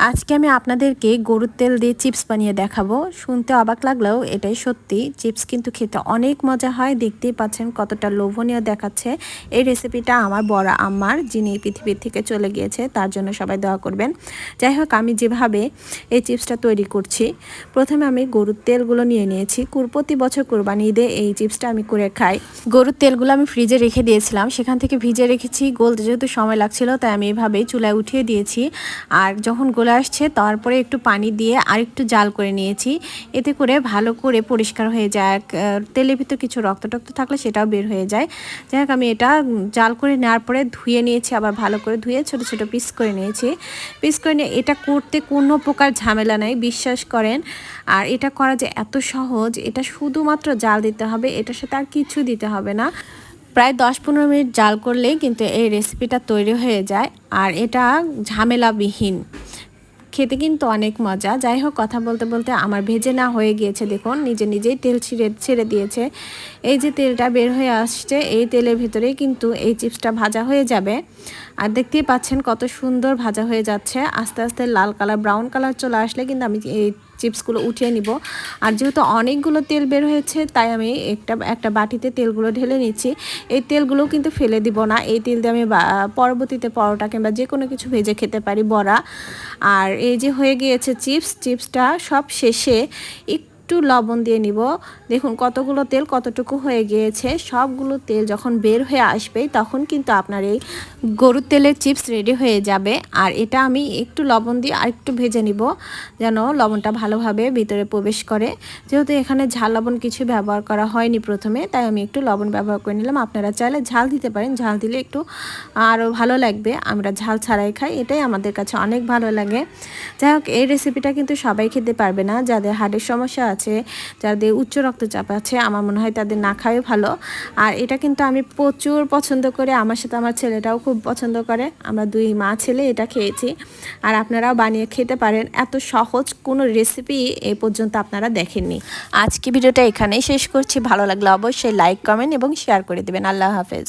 আজকে আমি আপনাদেরকে গরুর তেল দিয়ে চিপস বানিয়ে দেখাবো। শুনতে অবাক লাগলেও এটাই সত্যি। চিপস কিন্তু খেতে অনেক মজা হয়। দেখতেই পাচ্ছেন কতটা লোভনীয় দেখাচ্ছে। এই রেসিপিটা আমার বড় আম্মার, যিনি পৃথিবীর থেকে চলে গিয়েছে, তার জন্য সবাই দোয়া করবেন। যাই হোক, আমি যেভাবে এই চিপসটা তৈরি করছি, প্রথমে আমি গরুর তেলগুলো নিয়ে নিয়েছি। প্রতি বছর কোরবানি ঈদে এই চিপসটা আমি করে খাই। গরুর তেলগুলো আমি ফ্রিজে রেখে দিয়েছিলাম, সেখান থেকে ভিজে রেখেছি। গলতে যেহেতু সময় লাগছিল, তাই আমি এভাবেই চুলায় উঠিয়ে দিয়েছি। আর যখন গলে আসছে, তারপরে একটু পানি দিয়ে আর একটু জাল করে নিয়েছি। এতে করে ভালো করে পরিষ্কার হয়ে যায়। তেলের ভিতর কিছু রক্ত টক্ত থাকলে সেটাও বের হয়ে যায়। যাই হোক, আমি এটা জাল করে নেওয়ার পরে ধুয়ে নিয়েছি। আবার ভালো করে ধুয়ে ছোট ছোট পিস করে নিয়েছি। পিস করে নিয়ে এটা করতে কোনো প্রকার ঝামেলা নাই, বিশ্বাস করেন। আর এটা করা যে এত সহজ, এটা শুধুমাত্র জাল দিতে হবে, এটার সাথে আর কিছু দিতে হবে না। প্রায় 10-15 মিনিট জাল করলেই কিন্তু এই রেসিপিটা তৈরি হয়ে যায়। আর এটা ঝামেলাবিহীন, খেতে কিন্তু অনেক মজা। যাই হোক, কথা বলতে বলতে আমার ভেজে না হয়ে গিয়েছে। দেখুন, নিজে নিজেই তেল ছেড়ে দিয়েছে। এই যে তেলটা বের হয়ে আসছে, এই তেলের ভিতরেই কিন্তু এই চিপসটা ভাজা হয়ে যাবে। আর দেখতেই পাচ্ছেন কত সুন্দর ভাজা হয়ে যাচ্ছে। আস্তে আস্তে লাল কালার, ব্রাউন কালার চলে আসলে কিন্তু আমি এই চিপসগুলো উঠিয়ে নিব। আর যেহেতু অনেকগুলো তেল বের হয়েছে, তাই আমি একটা বাটিতে তেলগুলো ঢেলে নিচ্ছি। এই তেলগুলো কিন্তু ফেলে দিব না। এই তেল দিয়ে আমি পরবর্তীতে পরোটা কিংবা যে কোনো কিছু ভেজে খেতে পারি, বড়া। আর এই যে হয়ে গিয়েছে চিপসটা সব শেষে একটু লবণ দিয়ে নিব। দেখুন কতগুলো তেল কতটুকু হয়ে গিয়েছে। সবগুলো তেল যখন বের হয়ে আসবে, তখন কিন্তু আপনার এই গরুর তেলের চিপস রেডি হয়ে যাবে। আর এটা আমি একটু লবণ দিয়ে আর একটু ভেজে নিব, যেন লবণটা ভালোভাবে ভিতরে প্রবেশ করে। যেহেতু এখানে ঝাল লবণ কিছু ব্যবহার করা হয়নি প্রথমে, তাই আমি একটু লবণ ব্যবহার করে নিলাম। আপনারা চাইলে ঝাল দিতে পারেন, ঝাল দিলে একটু আরও ভালো লাগবে। আমরা ঝাল ছাড়াই খাই, এটাই আমাদের কাছে অনেক ভালো লাগে। যাই হোক, এই রেসিপিটা কিন্তু সবাই খেতে পারবে না। যাদের হার্টের সমস্যা আছে, যাদের উচ্চ রক্তচাপ আছে, আমার মনে হয় তাদের না খাওয়াই ভালো। আর এটা কিন্তু আমি প্রচুর পছন্দ করি, আমার সাথে আমার ছেলেটাও খুব পছন্দ করে। আমরা দুই মা ছেলে এটা খেয়েছি। আর আপনারাও বানিয়ে খেতে পারেন। এত সহজ কোনো রেসিপি এ পর্যন্ত আপনারা দেখেননি। আজকে ভিডিওটা এখানেই শেষ করছি। ভালো লাগলে অবশ্যই লাইক, কমেন্ট এবং শেয়ার করে দেবেন। আল্লাহ হাফেজ।